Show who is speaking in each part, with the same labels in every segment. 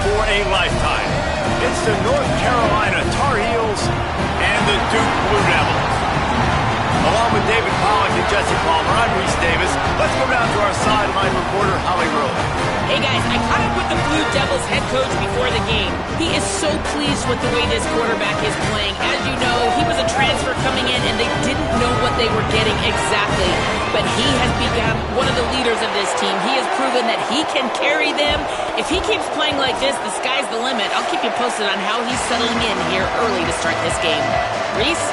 Speaker 1: for a lifetime. It's the North Carolina Tar Heels and the Duke Blue Devils. Along with David Pollack and Jesse Palmer, I'm Reese Davis. Let's go down to our sideline reporter, Holly Rose.
Speaker 2: Hey guys, I caught up with the Blue Devils head coach before the game. He is so pleased with the way this quarterback is playing. As you know, he was a transfer coming in and they didn't know what they were getting exactly. But he has become one of the leaders of this team. He has proven that he can carry them. If he keeps playing like this, the sky's the limit. I'll keep you posted on how he's settling in here early to start this game. Reese?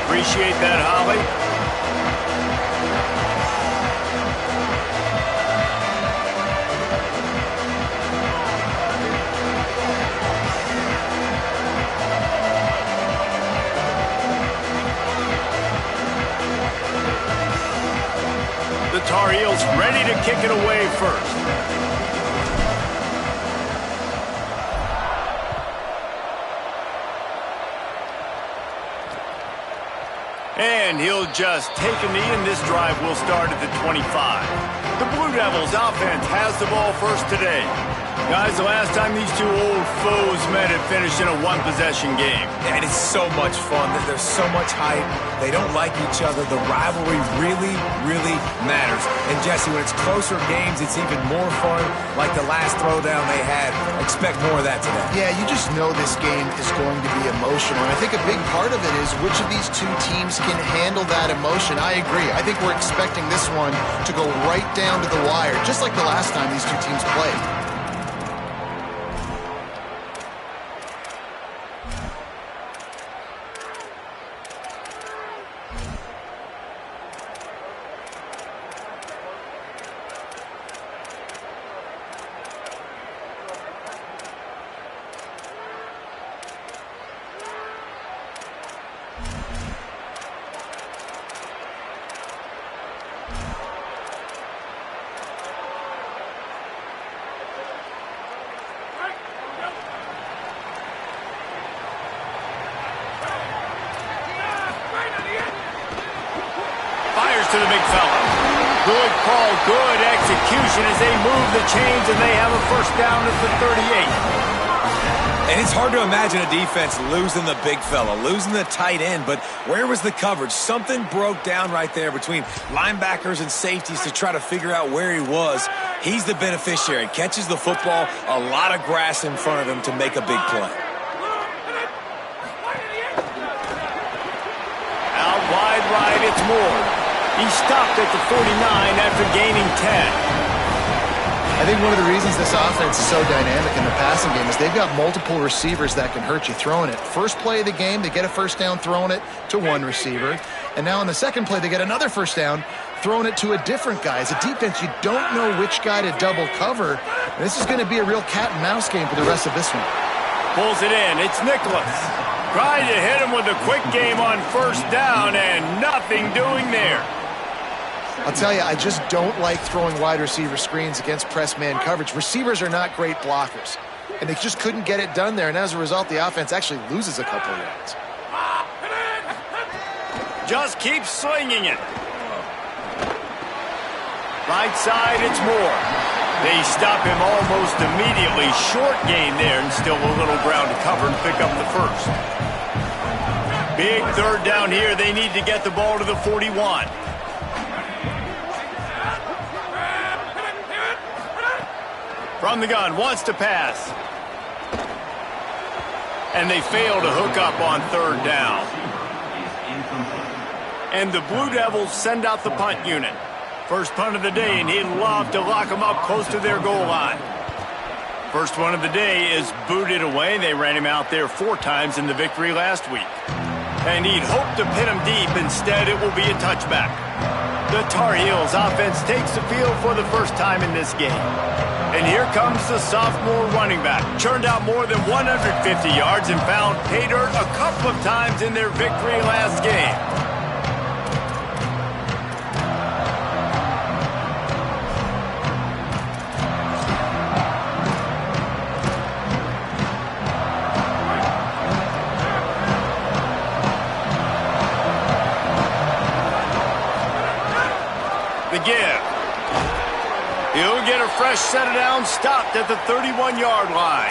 Speaker 1: Appreciate that, Holly. The Tar Heels ready to kick it away first. And he'll just take a knee, and this drive will start at the 25. The Blue Devils offense has the ball first today. Guys, the last time these two old foes met, it finished in a one-possession game.
Speaker 3: And it's so much fun. There's so much hype. They don't like each other. The rivalry really, really matters. And, Jesse, when it's closer games, it's even more fun, like the last throwdown they had. Expect more of that today.
Speaker 4: Yeah, you just know this game is going to be emotional. And I think a big part of it is which of these two teams can handle that emotion. I agree. I think we're expecting this one to go right down to the wire, just like the last time these two teams played.
Speaker 1: To the big fella. Good call, good execution as they move the chains, and they have a first down at the 38.
Speaker 3: And it's hard to imagine a defense losing the big fella, losing the tight end, but where was the coverage? Something broke down right there between linebackers and safeties to try to figure out where he was. He's the beneficiary. Catches the football, a lot of grass in front of him to make a big play.
Speaker 1: Out wide right, it's Moore. He stopped at the 49 after gaining 10.
Speaker 4: I think one of the reasons this offense is so dynamic in the passing game is they've got multiple receivers that can hurt you throwing it. First play of the game, they get a first down throwing it to one receiver. And now in the second play, they get another first down throwing it to a different guy. As a defense, you don't know which guy to double cover. And this is going to be a real cat and mouse game for the rest of this one.
Speaker 1: Pulls it in. It's Nicholas. Trying to hit him with a quick game on first down, and nothing doing there.
Speaker 4: I'll tell you, I just don't like throwing wide receiver screens against press man coverage. Receivers are not great blockers, and they just couldn't get it done there. And as a result, the offense actually loses a couple of yards.
Speaker 1: Just keep slinging it. Right side, it's Moore. They stop him almost immediately. Short gain there, and still a little ground to cover to pick up the first. Big third down here. They need to get the ball to the 41. From the gun, wants to pass. And they fail to hook up on third down. And the Blue Devils send out the punt unit. First punt of the day, and he'd love to lock them up close to their goal line. First one of the day is booted away. They ran him out there 4 times in the victory last week. And he'd hoped to pin him deep. Instead, it will be a touchback. The Tar Heels offense takes the field for the first time in this game. And here comes the sophomore running back. Churned out more than 150 yards and found pay dirt a couple of times in their victory last game. The give. He'll get a fresh set of downs stopped at the 31-yard line.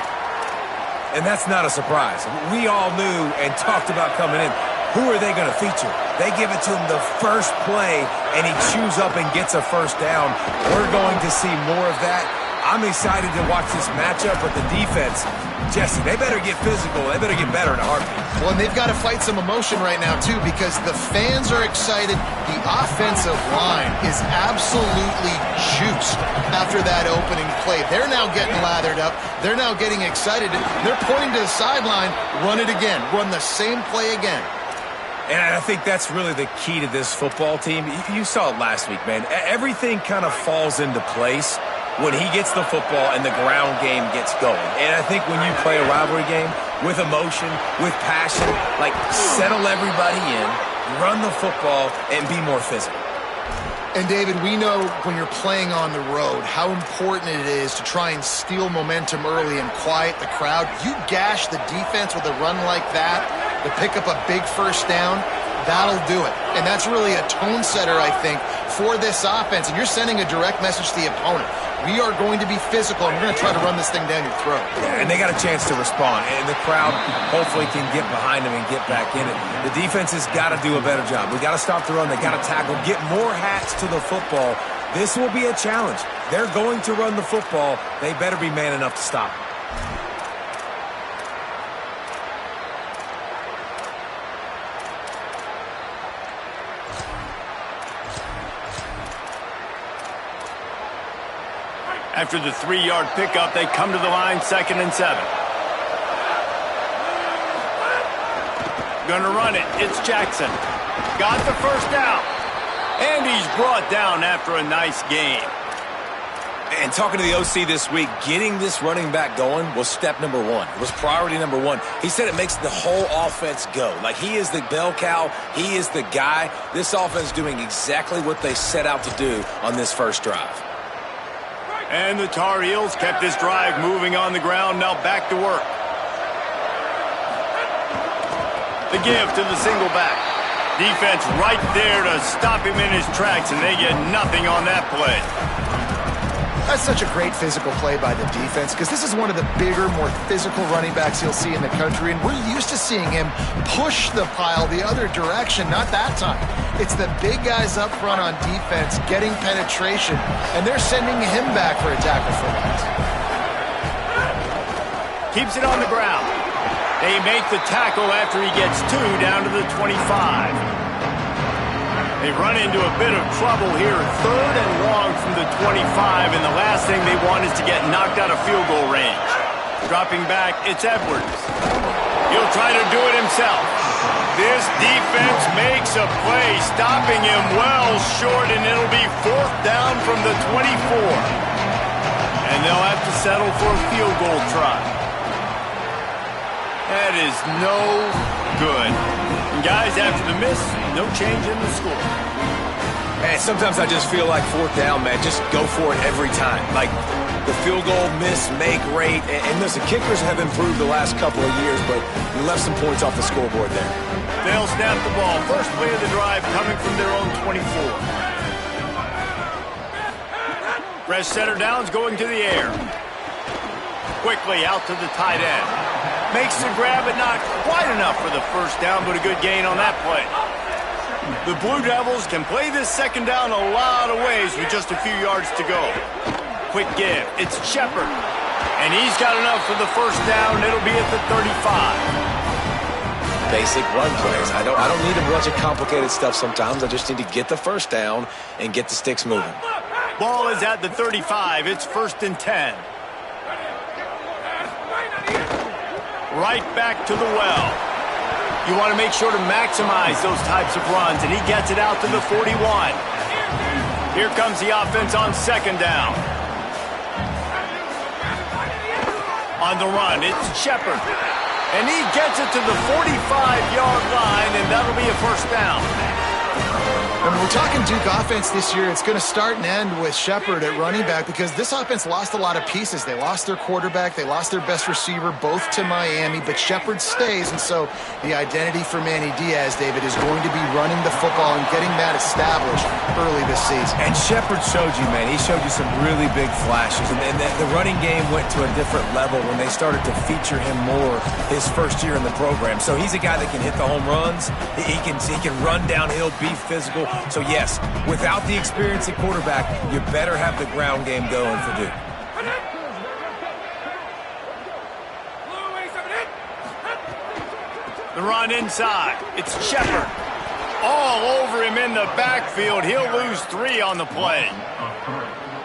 Speaker 3: And that's not a surprise. We all knew and talked about coming in. Who are they going to feature? They give it to him the first play, and he chews up and gets a first down. We're going to see more of that. I'm excited to watch this matchup with the defense. Jesse, they better get physical. They better get better in a heartbeat.
Speaker 4: Well, and they've got to fight some emotion right now, too, because the fans are excited. The offensive line is absolutely juiced after that opening play. They're now getting lathered up. They're now getting excited. They're pointing to the sideline. Run it again. Run the same play again.
Speaker 3: And I think that's really the key to this football team. You saw it last week, man. Everything kind of falls into place when he gets the football and the ground game gets going. And I think when you play a rivalry game with emotion, with passion, like settle everybody in, run the football, and be more physical.
Speaker 4: And, David, we know when you're playing on the road how important it is to try and steal momentum early and quiet the crowd. You gash the defense with a run like that to pick up a big first down, that'll do it. And that's really a tone setter, I think, for this offense. And you're sending a direct message to the opponent. We are going to be physical, and we're going to try to run this thing down your throat.
Speaker 3: Yeah, and they got a chance to respond, and the crowd hopefully can get behind them and get back in it. The defense has got to do a better job. We got to stop the run. They got to tackle, get more hats to the football. This will be a challenge. They're going to run the football. They better be man enough to stop it.
Speaker 1: After the 3-yard pickup, they come to the line, 2nd and 7. Gonna run it. It's Jackson. Got the first down. And he's brought down after a nice game.
Speaker 3: And talking to the OC this week, getting this running back going was step number one. It was priority number one. He said it makes the whole offense go. Like, he is the bell cow. He is the guy. This offense is doing exactly what they set out to do on this first drive.
Speaker 1: And the Tar Heels kept this drive moving on the ground. Now back to work. The give to the single back. Defense right there to stop him in his tracks, and they get nothing on that play.
Speaker 4: That's such a great physical play by the defense, because this is one of the bigger, more physical running backs you'll see in the country, and we're used to seeing him push the pile the other direction. Not that time. It's the big guys up front on defense getting penetration, and they're sending him back for a tackle for loss.
Speaker 1: Keeps it on the ground. They make the tackle after he gets 2 down to the 25. They run into a bit of trouble here. 3rd and long from the 25, and the last thing they want is to get knocked out of field goal range. Dropping back, it's Edwards. He'll try to do it himself. This defense makes a play, stopping him well short, and it'll be 4th down from the 24. And they'll have to settle for a field goal try. That is no good. And guys, after the miss, no change in the score.
Speaker 3: Man, sometimes I just feel like 4th down, man. Just go for it every time. Like the field goal, miss, make, rate. And listen, kickers have improved the last couple of years, but you left some points off the scoreboard there.
Speaker 1: They'll snap the ball. First play of the drive coming from their own 24. Fresh center downs going to the air. Quickly out to the tight end. Makes the grab, but not quite enough for the first down, but a good gain on that play. The Blue Devils can play this second down a lot of ways with just a few yards to go. Quick give. It's Shepard. And he's got enough for the first down. It'll be at the 35.
Speaker 3: Basic run plays. I don't need a bunch of complicated stuff sometimes. I just need to get the first down and get the sticks moving.
Speaker 1: Ball is at the 35. It's 1st and 10. Right back to the well. You want to make sure to maximize those types of runs, and he gets it out to the 41. Here comes the offense on 2nd down. On the run, it's Shepard. And he gets it to the 45-yard line, and that'll be a first down.
Speaker 4: And when we're talking Duke offense this year, it's going to start and end with Shepard at running back because this offense lost a lot of pieces. They lost their quarterback. They lost their best receiver, both to Miami, but Shepard stays. And so the identity for Manny Diaz, David, is going to be running the football and getting that established early this season.
Speaker 3: And Shepard showed you, man. He showed you some really big flashes. And the running game went to a different level when they started to feature him more his first year in the program. So he's a guy that can hit the home runs. He can run downhill, be physical. So, yes, without the experience at quarterback, you better have the ground game going for Duke.
Speaker 1: The run inside. It's Shepard. All over him in the backfield. He'll lose 3 on the play.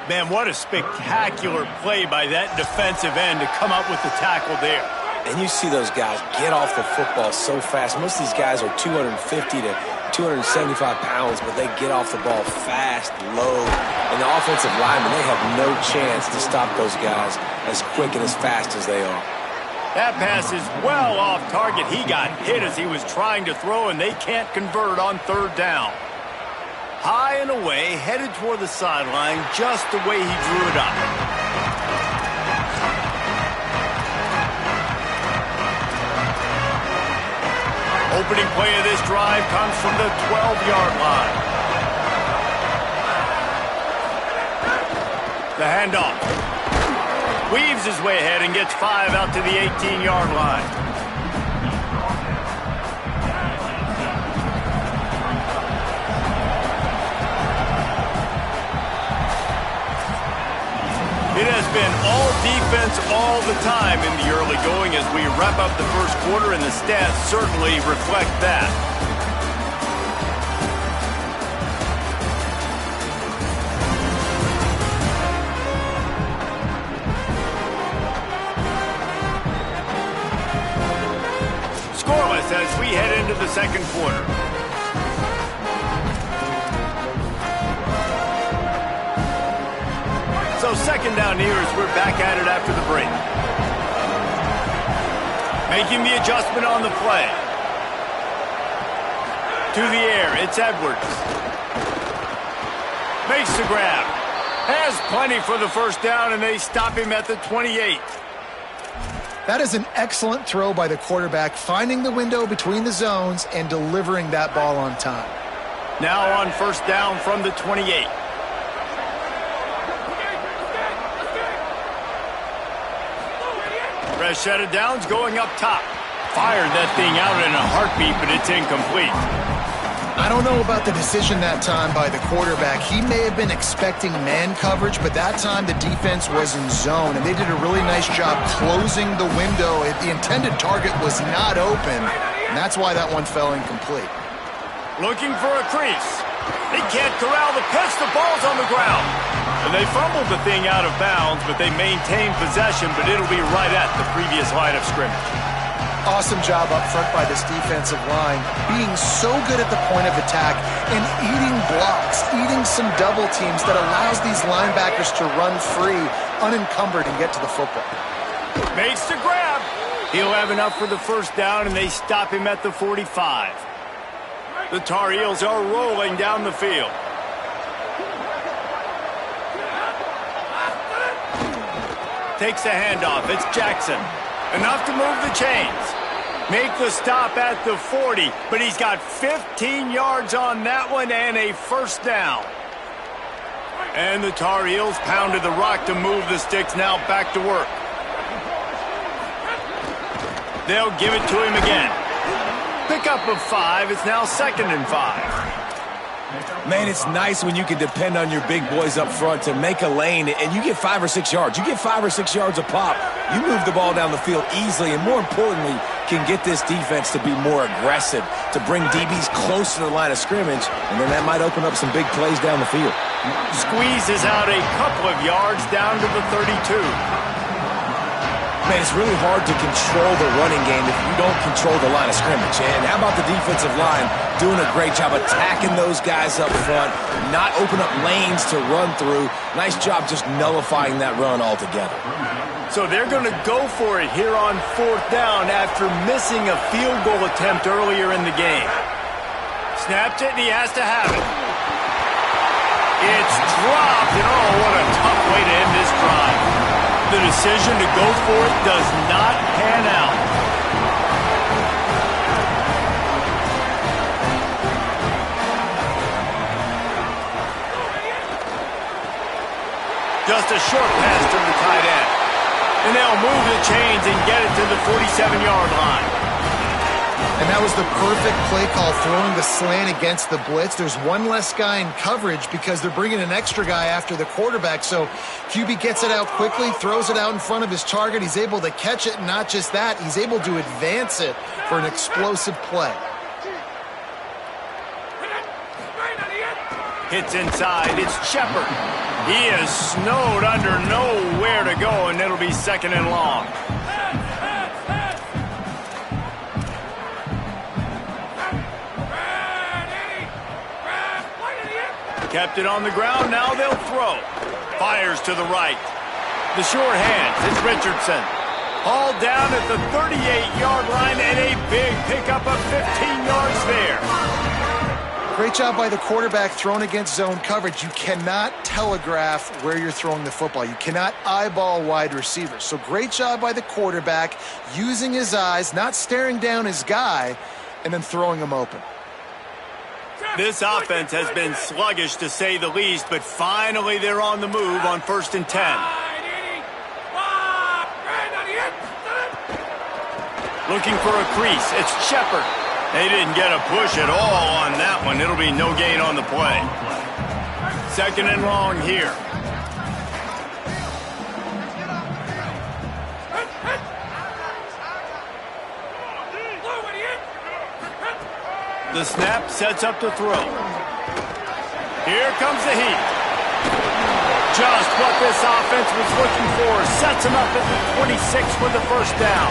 Speaker 1: Man, what a spectacular play by that defensive end to come up with the tackle there.
Speaker 3: And you see those guys get off the football so fast. Most of these guys are 250 to 275 pounds, but they get off the ball fast, low. And the offensive linemen, they have no chance to stop those guys as quick and as fast as they are.
Speaker 1: That pass is well off target. He got hit as he was trying to throw, and they can't convert on 3rd down. High and away, headed toward the sideline, just the way he drew it up. Opening play of this drive comes from the 12-yard line. The handoff. Weaves his way ahead and gets 5 out to the 18-yard line. It has been all defense all the time in the early going as we wrap up the first quarter, and the stats certainly reflect that. Scoreless as we head into the second quarter. So 2nd down here as we're back at it after the break. Making the adjustment on the play. To the air, it's Edwards. Makes the grab. Has plenty for the first down, and they stop him at the 28.
Speaker 4: That is an excellent throw by the quarterback, finding the window between the zones and delivering that ball on time.
Speaker 1: Now on 1st down from the 28. Set of downs going up top. Fired that thing out in a heartbeat, but it's incomplete.
Speaker 4: I don't know about the decision that time by the quarterback. He may have been expecting man coverage, but that time the defense was in zone, and they did a really nice job closing the window. The intended target was not open, and that's why that one fell incomplete.
Speaker 1: Looking for a crease. They can't corral the pitch. The ball's on the ground. And they fumbled the thing out of bounds, but they maintained possession, but it'll be right at the previous line of scrimmage.
Speaker 4: Awesome job up front by this defensive line, being so good at the point of attack and eating blocks, eating some double teams that allows these linebackers to run free, unencumbered, and get to the football.
Speaker 1: Makes the grab. He'll have enough for the first down, and they stop him at the 45. The Tar Heels are rolling down the field. Takes the handoff. It's Jackson. Enough to move the chains. Make the stop at the 40, but he's got 15 yards on that one and a first down. And the Tar Heels pounded the rock to move the sticks. Now back to work. They'll give it to him again. Pickup of 5. It's now 2nd and 5.
Speaker 3: Man, it's nice when you can depend on your big boys up front to make a lane, and you get 5 or 6 yards. You get 5 or 6 yards a pop. You move the ball down the field easily, and more importantly, can get this defense to be more aggressive, to bring DBs close to the line of scrimmage, and then that might open up some big plays down the field.
Speaker 1: Squeezes out a couple of yards down to the 32.
Speaker 3: Man, it's really hard to control the running game if you don't control the line of scrimmage. And how about the defensive line doing a great job attacking those guys up front, not open up lanes to run through. Nice job just nullifying that run altogether.
Speaker 1: So they're going to go for it here on 4th down after missing a field goal attempt earlier in the game. Snapped it, and he has to have it. It's dropped, and oh, what a tough way to end this drive. The decision to go for it does not pan out. Just a short pass to the tight end. And they'll move the chains and get it to the 47-yard line.
Speaker 4: And that was the perfect play call, throwing the slant against the blitz. There's one less guy in coverage because they're bringing an extra guy after the quarterback. So QB gets it out quickly, throws it out in front of his target. He's able to catch it, and not just that, he's able to advance it for an explosive play.
Speaker 1: Hits inside. It's Shepard. He is snowed under, nowhere to go, and it'll be second and long. Kept it on the ground, now they'll throw. Fires to the right. The short hands, it's Richardson. Hauled down at the 38-yard line, and a big pickup of 15 yards there.
Speaker 4: Great job by the quarterback thrown against zone coverage. You cannot telegraph where you're throwing the football. You cannot eyeball wide receivers. So great job by the quarterback using his eyes, not staring down his guy, and then throwing him open.
Speaker 1: This offense has been sluggish to say the least, but finally they're on the move on 1st and 10. Looking for a crease. It's Shepard. They didn't get a push at all on that one. It'll be no gain on the play. Second and long here. The snap sets up to throw. Here comes the heat. Just what this offense was looking for. Sets him up at the 26 for the first down.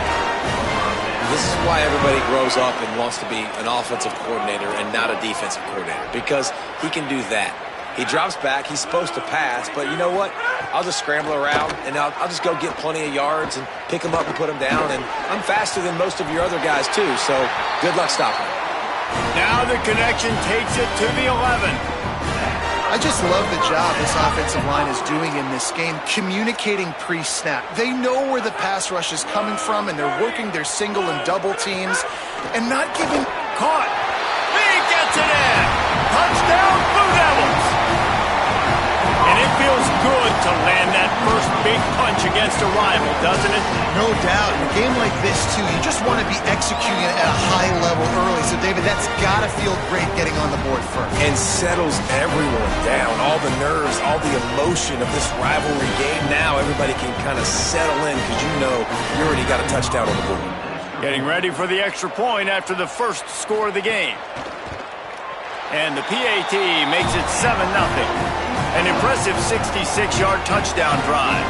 Speaker 3: This is why everybody grows up and wants to be an offensive coordinator and not a defensive coordinator, because he can do that. He drops back. He's supposed to pass, but you know what? I'll just scramble around, and I'll just go get plenty of yards and pick him up and put him down, and I'm faster than most of your other guys, too, so good luck stopping him.
Speaker 1: Now the connection takes it to the 11.
Speaker 4: I just love the job this offensive line is doing in this game, communicating pre-snap. They know where the pass rush is coming from, and they're working their single and double teams and not giving...
Speaker 1: Caught. He gets it in. Touchdown, Blue Devils. And it feels good to land that first big punch against a rival, doesn't it?
Speaker 4: No doubt. In a game like this, too, you just want to be executing it at a high level early. So, David, that's got to feel great getting on the board first.
Speaker 3: And settles everyone down. All the nerves, all the emotion of this rivalry game. Now everybody can kind of settle in because you know you already got a touchdown on the board.
Speaker 1: Getting ready for the extra point after the first score of the game. And the PAT makes it 7-0. An impressive 66-yard touchdown drive.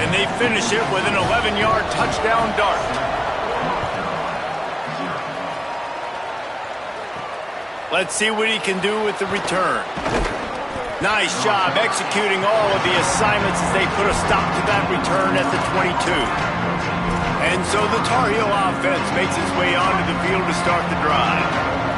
Speaker 1: And they finish it with an 11-yard touchdown dart. Let's see what he can do with the return. Nice job executing all of the assignments as they put a stop to that return at the 22. And so the Tar Heel offense makes its way onto the field to start the drive.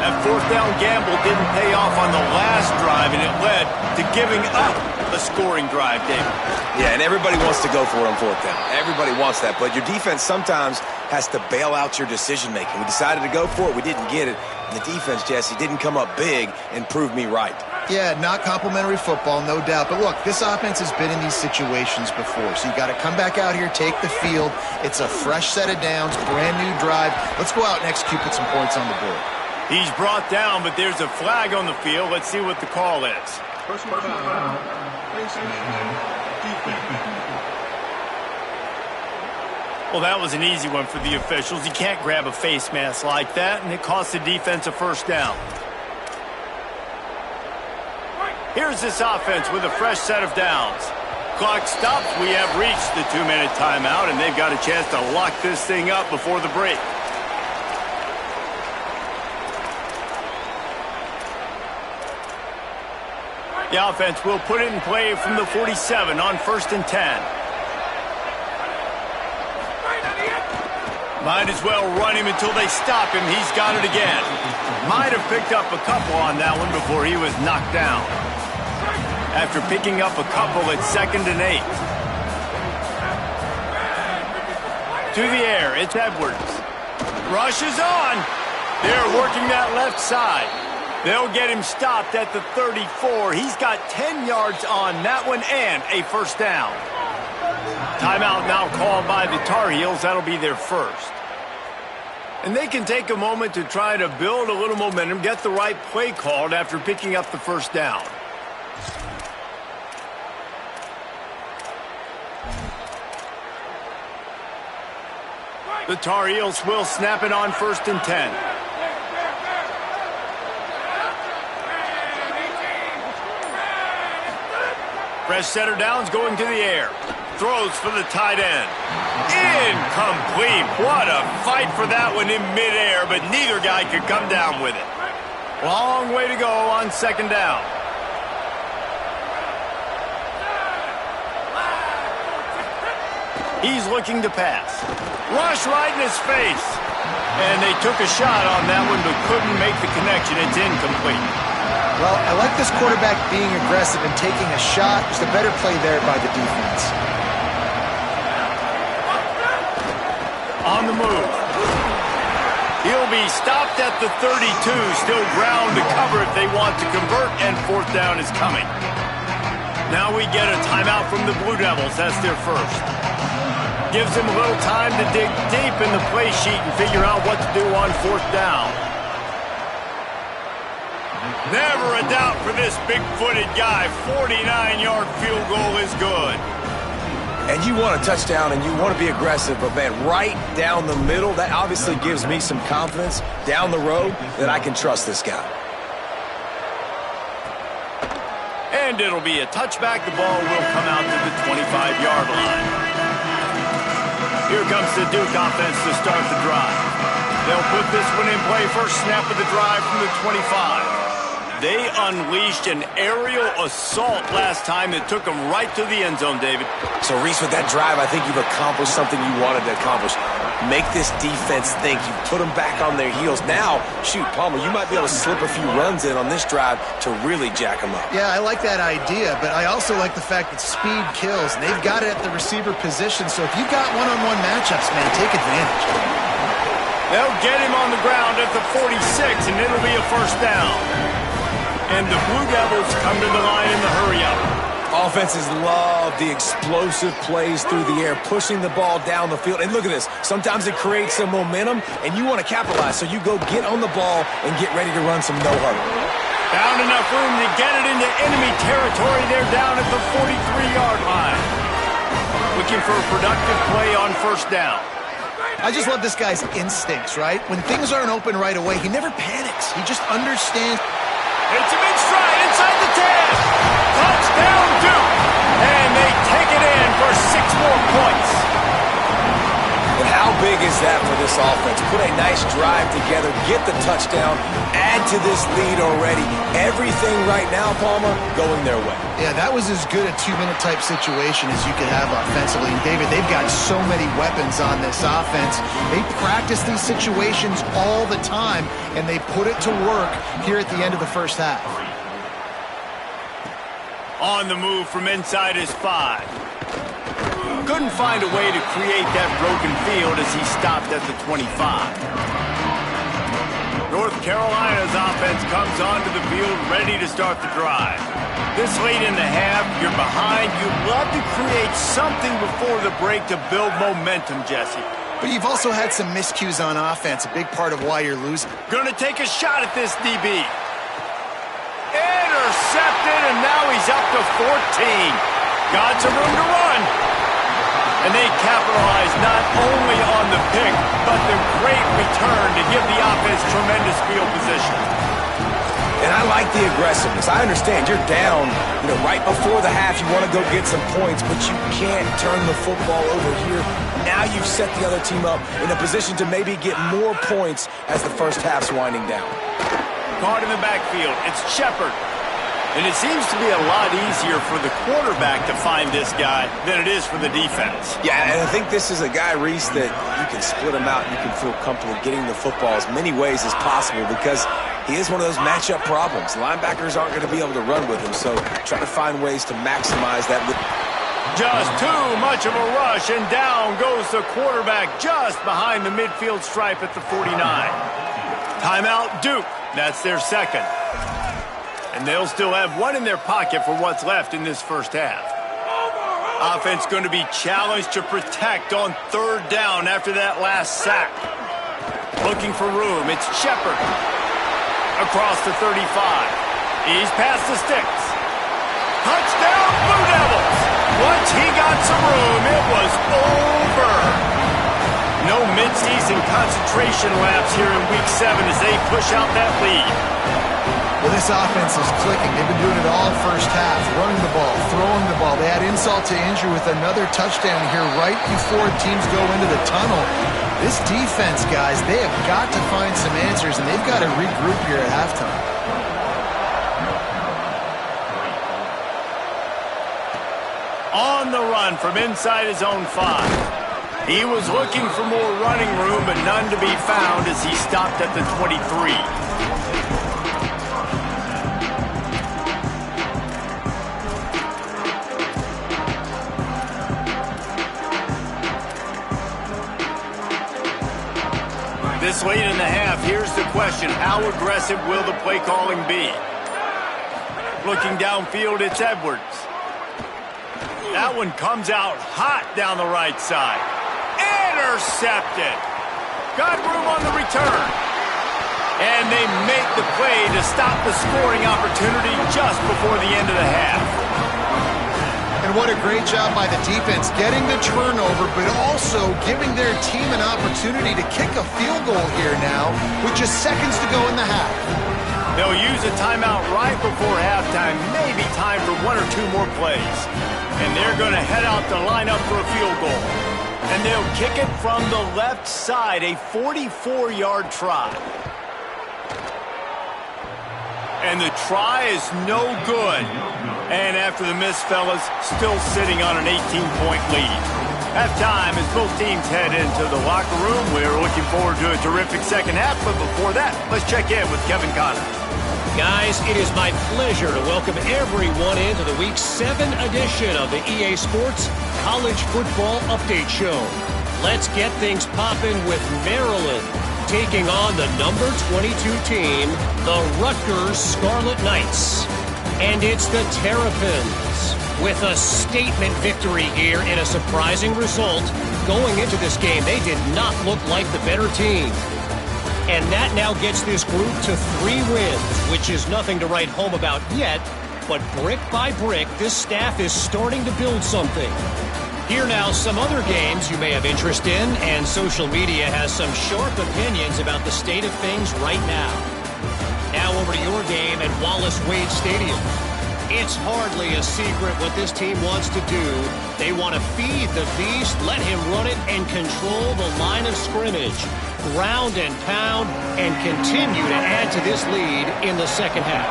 Speaker 1: That fourth down gamble didn't pay off on the last drive, and it led to giving up a scoring drive, David.
Speaker 3: Yeah, and everybody wants to go for it on fourth down. Everybody wants that, but your defense sometimes has to bail out your decision-making. We decided to go for it. We didn't get it. And the defense, Jesse, didn't come up big and prove me right.
Speaker 4: Yeah, not complimentary football, no doubt. But look, this offense has been in these situations before. So you got to come back out here, take the field. It's a fresh set of downs, brand new drive. Let's go out and execute, put some points on the board.
Speaker 1: He's brought down, but there's a flag on the field. Let's see what the call is.
Speaker 5: Personal foul, face mask, defense.
Speaker 1: Well, that was an easy one for the officials. You can't grab a face mask like that, and it cost the defense a first down. Here's this offense with a fresh set of downs. Clock stops. We have reached the 2-minute timeout, and they've got a chance to lock this thing up before the break. The offense will put it in play from the 47 on 1st and 10. Might as well run him until they stop him. He's got it again. Might have picked up a couple on that one before he was knocked down. after picking up a couple at 2nd and 8. To the air, it's Edwards. Rush is on. They're working that left side. They'll get him stopped at the 34. He's got 10 yards on that one and a first down. Timeout now called by the Tar Heels. That'll be their first. And they can take a moment to try to build a little momentum, get the right play called after picking up the first down. The Tar Heels will snap it on 1st and 10. Fresh setter downs going to the air. Throws for the tight end. Incomplete. What a fight for that one in midair, but neither guy could come down with it. Long way to go on 2nd down. He's looking to pass. Rush right in his face. And they took a shot on that one, but couldn't make the connection. It's incomplete.
Speaker 6: Well, I like this quarterback being aggressive and taking a shot. Just a better play there by the defense.
Speaker 1: On the move. He'll be stopped at the 32. Still ground to cover if they want to convert, and 4th down is coming. Now we get a timeout from the Blue Devils. That's their first. Gives them a little time to dig deep in the play sheet and figure out what to do on 4th down. Never a doubt for this big-footed guy. 49-yard field goal is good.
Speaker 3: And you want a touchdown and you want to be aggressive, but man, right down the middle, that obviously gives me some confidence down the road that I can trust this guy.
Speaker 1: And it'll be a touchback. The ball will come out to the 25-yard line. Here comes the Duke offense to start the drive. They'll put this one in play. First snap of the drive from the 25. They unleashed an aerial assault last time that took them right to the end zone, David.
Speaker 3: So, Reese, with that drive, I think you've accomplished something you wanted to accomplish. Make this defense think. You put them back on their heels. Now, shoot, Palmer, you might be able to slip a few runs in on this drive to really jack them up.
Speaker 6: Yeah, I like that idea, but I also like the fact that speed kills, and they've got it at the receiver position. So if you've got one-on-one matchups, man, take advantage.
Speaker 1: They'll get him on the ground at the 46, and it'll be a first down. And the Blue Devils come to the line in the hurry-up.
Speaker 3: Offenses love the explosive plays through the air, pushing the ball down the field. And look at this. Sometimes it creates some momentum, and you want to capitalize. So you go get on the ball and get ready to run some no-huddle.
Speaker 1: Found enough room to get it into enemy territory. They're down at the 43-yard line. Looking for a productive play on 1st down.
Speaker 6: I just love this guy's instincts, right? When things aren't open right away, he never panics. He just understands.
Speaker 1: It's a big stride inside the 10. Touchdown, Duke. And they take it in for 6 more points.
Speaker 3: But how big is that for this offense? Put a nice drive together, get the touchdown, add to this lead already. Everything right now, Palmer, going their way.
Speaker 6: Yeah, that was as good a 2-minute type situation as you could have offensively. And David, they've got so many weapons on this offense. They practice these situations all the time, and they put it to work here at the end of the first half.
Speaker 1: On the move from inside his 5. Couldn't find a way to create that broken field as he stopped at the 25. North Carolina's offense comes onto the field ready to start the drive. This late in the half, you're behind. You'd love to create something before the break to build momentum, Jesse.
Speaker 6: But you've also had some miscues on offense, a big part of why you're losing.
Speaker 1: Gonna take a shot at this DB. Intercepted, and now he's up to 14. Got some room to run. And they capitalize not only on the pick, but the great return to give the offense tremendous field position.
Speaker 3: And I like the aggressiveness. I understand you're down, right before the half. You want to go get some points, but you can't turn the football over here. Now you've set the other team up in a position to maybe get more points as the first half's winding down.
Speaker 1: Caught in the backfield. It's Shepard. And it seems to be a lot easier for the quarterback to find this guy than it is for the defense.
Speaker 3: Yeah, and I think this is a guy, Reese, that you can split him out and you can feel comfortable getting the football as many ways as possible because he is one of those matchup problems. Linebackers aren't going to be able to run with him, so try to find ways to maximize that.
Speaker 1: Just too much of a rush, and down goes the quarterback just behind the midfield stripe at the 49. Timeout, Duke. That's their second. And they'll still have one in their pocket for what's left in this first half. Offense going to be challenged to protect on third down after that last sack. Looking for room. It's Shepard. Across the 35. He's past the sticks. Touchdown, Blue Devils! Once he got some room, it was over. No mid-season concentration laps here in Week 7 as they push out that lead.
Speaker 6: Well, this offense is clicking. They've been doing it all first half, running the ball, throwing the ball. They add insult to injury with another touchdown here right before teams go into the tunnel. This defense, guys, they have got to find some answers, and they've got to regroup here at halftime.
Speaker 1: On the run from inside his own 5. He was looking for more running room, but none to be found as he stopped at the 23. This late in the half, here's the question. How aggressive will the play calling be? Looking downfield, it's Edwards. That one comes out hot down the right side. Intercepted. Got room on the return. And they make the play to stop the scoring opportunity just before the end of the half.
Speaker 6: And what a great job by the defense getting the turnover, but also giving their team an opportunity to kick a field goal here now with just seconds to go in the half.
Speaker 1: They'll use a timeout right before halftime, maybe time for one or two more plays. And they're going to head out to line up for a field goal. And they'll kick it from the left side, a 44-yard try. And the try is no good. And after the miss, fellas, still sitting on an 18-point lead. Halftime as both teams head into the locker room. We're looking forward to a terrific second half, but before that, let's check in with Kevin Connors.
Speaker 7: Guys, it is my pleasure to welcome everyone into the Week 7 edition of the EA Sports College Football Update Show. Let's get things popping with Maryland taking on the number 22 team, the Rutgers Scarlet Knights. And it's the Terrapins with a statement victory here in a surprising result. Going into this game, they did not look like the better team. And that now gets this group to 3 wins, which is nothing to write home about yet. But brick by brick, this staff is starting to build something. Here now, some other games you may have interest in, and social media has some sharp opinions about the state of things right now. Now over to your game at Wallace Wade Stadium. It's hardly a secret what this team wants to do. They want to feed the beast, let him run it, and control the line of scrimmage. Ground and pound, and continue to add to this lead in the second half.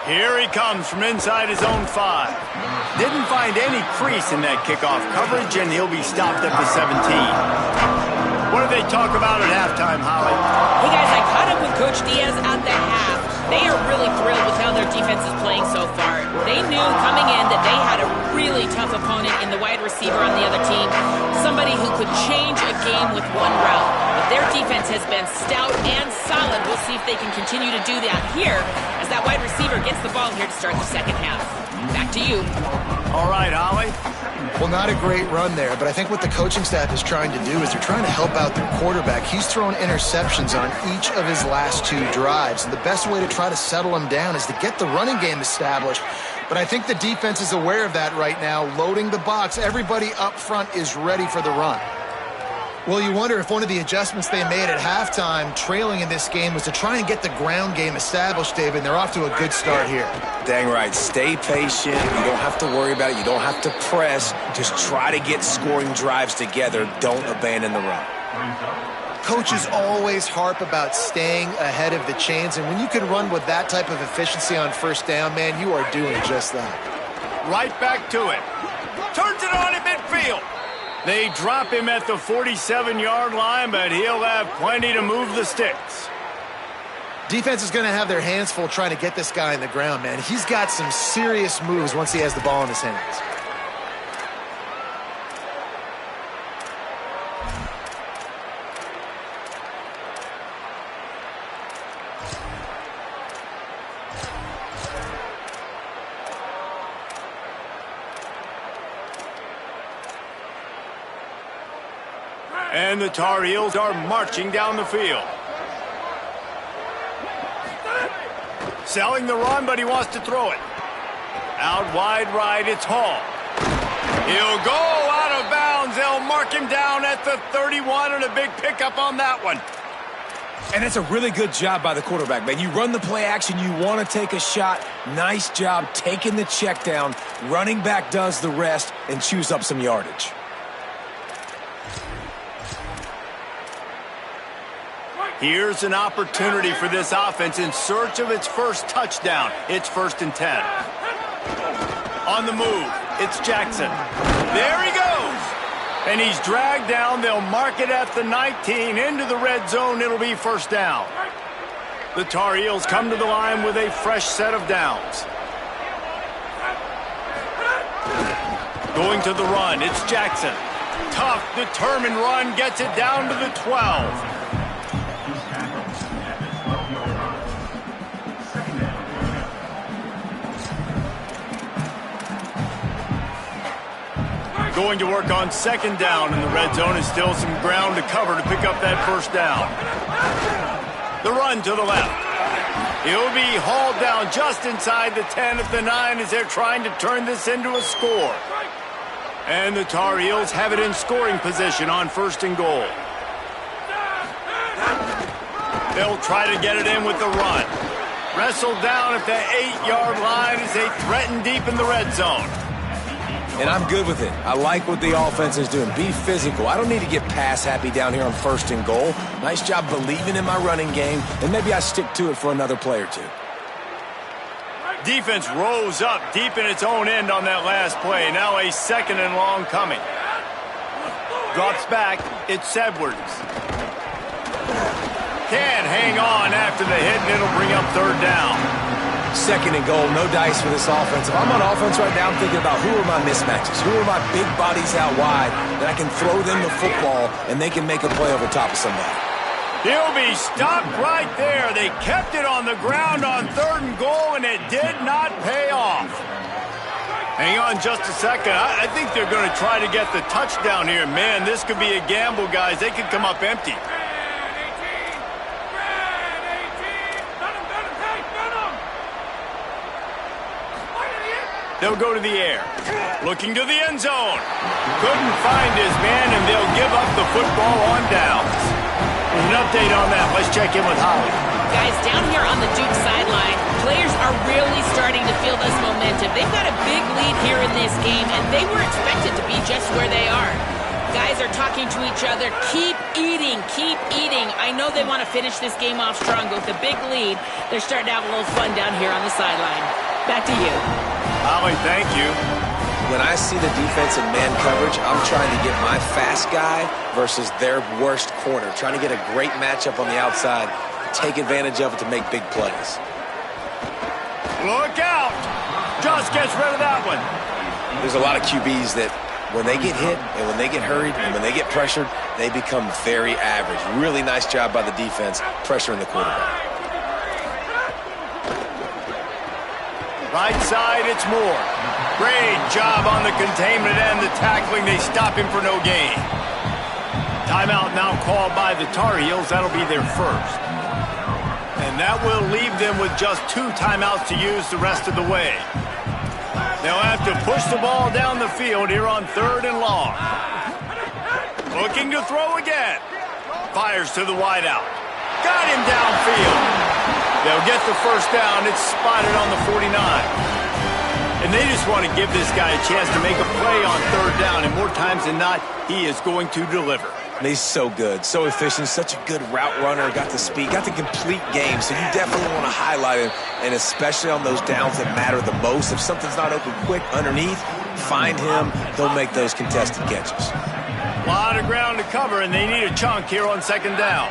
Speaker 1: Here he comes from inside his own 5. Didn't find any crease in that kickoff coverage, and he'll be stopped at the 17. What did they talk about at halftime, Holly?
Speaker 2: Hey, guys, I caught up with Coach Diaz at the half. They are really thrilled with how their defense is playing so far. They knew coming in that they had a really tough opponent in the wide receiver on the other team, somebody who could change a game with one route. But their defense has been stout and solid. We'll see if they can continue to do that here as that wide receiver gets the ball here to start the second half. Back to you.
Speaker 1: All right, Holly.
Speaker 6: Well, not a great run there, but I think what the coaching staff is trying to do is they're trying to help out their quarterback. He's thrown interceptions on each of his last 2 drives, and the best way to try to settle him down is to get the running game established. But I think the defense is aware of that right now, loading the box. Everybody up front is ready for the run. Well, you wonder if one of the adjustments they made at halftime, trailing in this game, was to try and get the ground game established, David, and they're off to a good start here.
Speaker 3: Dang right. Stay patient. You don't have to worry about it. You don't have to press. Just try to get scoring drives together. Don't abandon the run.
Speaker 6: Coaches always harp about staying ahead of the chains, and when you can run with that type of efficiency on first down, man, you are doing just that.
Speaker 1: Right back to it. Turns it on in midfield. They drop him at the 47-yard line, but he'll have plenty to move the sticks.
Speaker 6: Defense is going to have their hands full trying to get this guy in the ground, man. He's got some serious moves once he has the ball in his hands.
Speaker 1: And the Tar Heels are marching down the field. Selling the run, but he wants to throw it. Out wide right, it's Hall. He'll go out of bounds. They'll mark him down at the 31, and a big pickup on that one.
Speaker 3: And it's a really good job by the quarterback, man. You run the play action, you want to take a shot. Nice job taking the check down. Running back does the rest and chews up some yardage.
Speaker 1: Here's an opportunity for this offense in search of its first touchdown. It's 1st and 10. On the move, it's Jackson. There he goes. And he's dragged down. They'll mark it at the 19. Into the red zone, it'll be 1st down. The Tar Heels come to the line with a fresh set of downs. Going to the run, it's Jackson. Tough, determined run, gets it down to the 12. Going to work on 2nd down, and the red zone is still some ground to cover to pick up that 1st down. The run to the left. He'll be hauled down just inside the 10 at the 9 as they're trying to turn this into a score. And the Tar Heels have it in scoring position on 1st and goal. They'll try to get it in with the run. Wrestled down at the 8-yard line as they threaten deep in the red zone.
Speaker 3: And I'm good with it. I like what the offense is doing. Be physical. I don't need to get pass happy down here on 1st and goal. Nice job believing in my running game, and maybe I stick to it for another play or two.
Speaker 1: Defense rose up deep in its own end on that last play. Now a 2nd and long coming. Drops back. It's Edwards. Can't hang on after the hit, and it'll bring up 3rd down.
Speaker 3: 2nd and goal, no dice for this offense. If I'm on offense right now, I'm thinking about who are my mismatches? Who are my big bodies out wide that I can throw them the football and they can make a play over top of somebody?
Speaker 1: He'll be stopped right there. They kept it on the ground on 3rd and goal, and it did not pay off. Hang on just a second. I think they're going to try to get the touchdown here. Man, this could be a gamble, guys. They could come up empty. They'll go to the air. Looking to the end zone. Couldn't find his man, and they'll give up the football on downs. With an update on that, let's check in with Holly.
Speaker 2: Guys, down here on the Duke sideline, players are really starting to feel this momentum. They've got a big lead here in this game, and they were expected to be just where they are. Guys are talking to each other. Keep eating, keep eating. I know they want to finish this game off strong, but with a big lead, they're starting to have a little fun down here on the sideline. Back to you.
Speaker 1: Holly, thank you.
Speaker 3: When I see the defense in man coverage, I'm trying to get my fast guy versus their worst corner. Trying to get a great matchup on the outside, take advantage of it to make big plays.
Speaker 1: Look out! Just gets rid of that one.
Speaker 3: There's a lot of QBs that when they get hit and when they get hurried and when they get pressured, they become very average. Really nice job by the defense pressuring the quarterback.
Speaker 1: Right side, it's Moore. Great job on the containment and the tackling. They stop him for no gain. Timeout now called by the Tar Heels. That'll be their first. And that will leave them with just 2 timeouts to use the rest of the way. They'll have to push the ball down the field here on 3rd and long. Looking to throw again. Fires to the wideout. Got him downfield. They'll get the 1st down. It's spotted on the 49. And they just want to give this guy a chance to make a play on 3rd down. And more times than not, he is going to deliver.
Speaker 3: And he's so good, so efficient, such a good route runner, got the speed, got the complete game. So you definitely want to highlight him, and especially on those downs that matter the most. If something's not open quick underneath, find him. He'll make those contested catches.
Speaker 1: A lot of ground to cover, and they need a chunk here on second down.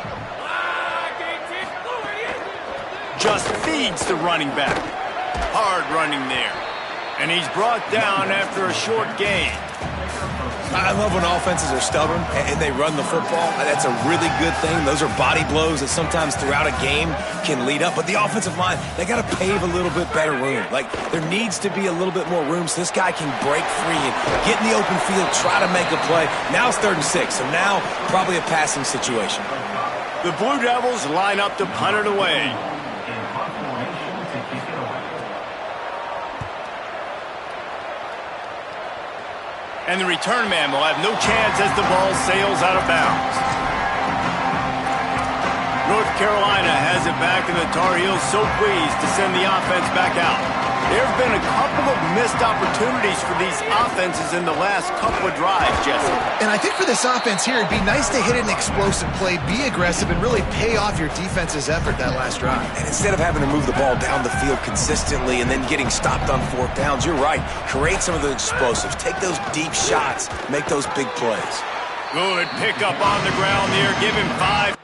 Speaker 1: Just feeds the running back. Hard running there. And he's brought down after a short gain.
Speaker 3: I love when offenses are stubborn and they run the football. That's a really good thing. Those are body blows that sometimes throughout a game can lead up. But the offensive line, they got to pave a little bit better room. Like, there needs to be a little bit more room so this guy can break free and get in the open field, try to make a play. Now it's 3rd and 6, so now probably a passing situation.
Speaker 1: The Blue Devils line up to punt it away. And the return man will have no chance as the ball sails out of bounds. North Carolina has it back, and the Tar Heels so pleased to send the offense back out. There have been a couple of missed opportunities for these offenses in the last couple of drives, Jesse.
Speaker 6: And I think for this offense here, it'd be nice to hit an explosive play, be aggressive, and really pay off your defense's effort that last drive.
Speaker 3: And instead of having to move the ball down the field consistently and then getting stopped on 4th downs, you're right. Create some of the explosives. Take those deep shots. Make those big plays.
Speaker 1: Good pickup on the ground there. Give him 5.